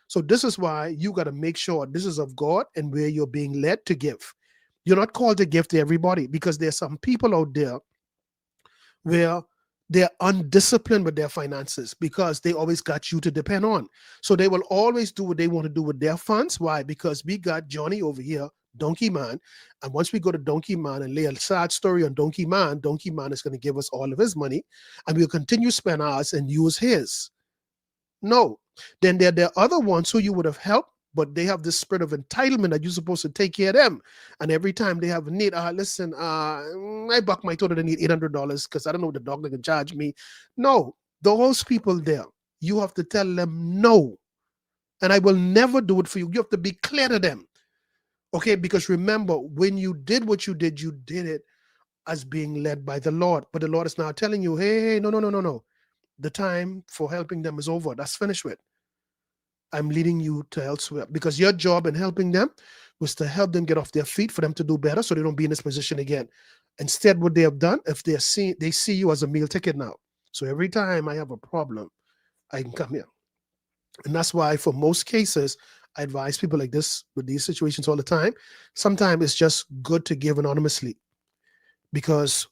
So this is why you got to make sure this is of God and where you're being led to give. You're not called to give to everybody, because there's some people out there where they're undisciplined with their finances because they always got you to depend on. So they will always do what they want to do with their funds. Why? Because we got Johnny over here, Donkey Man. And once we go to Donkey Man and lay a sad story on Donkey Man is going to give us all of his money, and we'll continue to spend ours and use his. No. Then there are other ones who you would have helped, but they have this spirit of entitlement that you're supposed to take care of them. And every time they have a need, listen, I buck my total, they need $800 because I don't know what the doctor can charge me. No, those people there, you have to tell them no. And I will never do it for you. You have to be clear to them. Okay, because remember, when you did what you did it as being led by the Lord. But the Lord is now telling you, hey, no, no, no, no, no. The time for helping them is over. That's finished with. I'm leading you to elsewhere, because your job in helping them was to help them get off their feet, for them to do better so they don't be in this position again. Instead, what they have done, if they see you as a meal ticket now. So every time I have a problem, I can come here. And that's why for most cases, I advise people like this with these situations all the time. Sometimes it's just good to give anonymously, because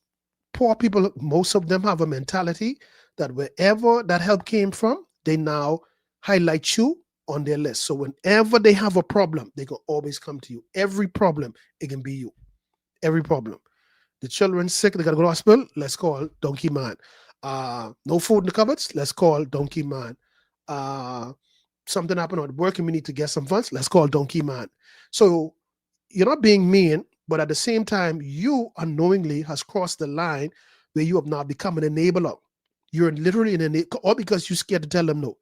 poor people, most of them have a mentality that wherever that help came from, they now highlight you on their list. So whenever they have a problem, they can always come to you. Every problem, it can be you. Every problem. The children's sick, they got to go to the hospital, let's call Donkey Man. No food in the cupboards, let's call Donkey Man. Something happened at work and we need to get some funds, let's call Donkey Man. So you're not being mean, but at the same time, you unknowingly has crossed the line where you have now become an enabler. You're literally an enabler, all because you're scared to tell them no.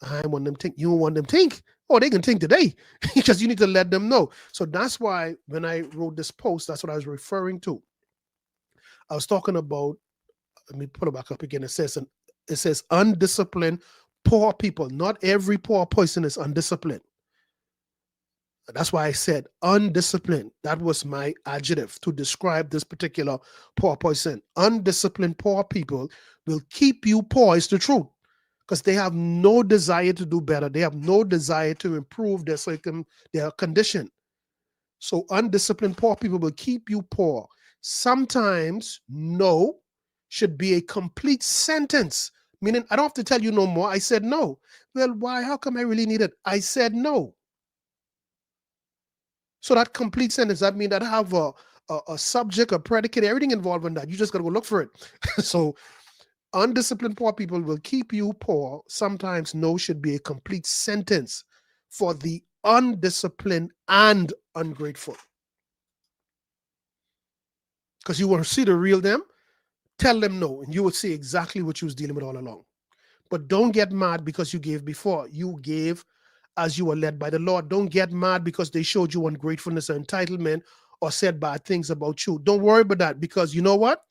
I want them to think. You don't want them to think. Oh, they can think today, because you need to let them know. So that's why when I wrote this post, that's what I was referring to. I was talking about, let me put it back up again. It says undisciplined poor people. Not every poor person is undisciplined. That's why I said undisciplined. That was my adjective to describe this particular poor person. Undisciplined poor people will keep you poor, is the truth, because they have no desire to do better. They have no desire to improve their condition. So undisciplined poor people will keep you poor. Sometimes no should be a complete sentence, meaning I don't have to tell you no more. I said no. Well, why? How come I really need it? I said no. So that complete sentence, that means that I have a subject, a predicate, everything involved in that. You just got to go look for it. So undisciplined poor people will keep you poor. Sometimes no should be a complete sentence for the undisciplined and ungrateful. Because you want to see the real them, tell them no, and you will see exactly what you was dealing with all along. But don't get mad because you gave before. You gave as you were led by the Lord. Don't get mad because they showed you ungratefulness or entitlement or said bad things about you. Don't worry about that, because you know what?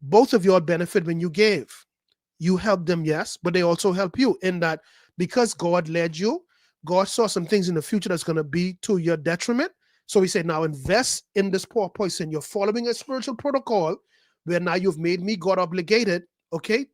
Both of you all benefit when you gave. You help them, yes, but they also help you in that, because God led you, God saw some things in the future that's going to be to your detriment. So he said, now invest in this poor person. You're following a spiritual protocol where now you've made me God obligated, okay,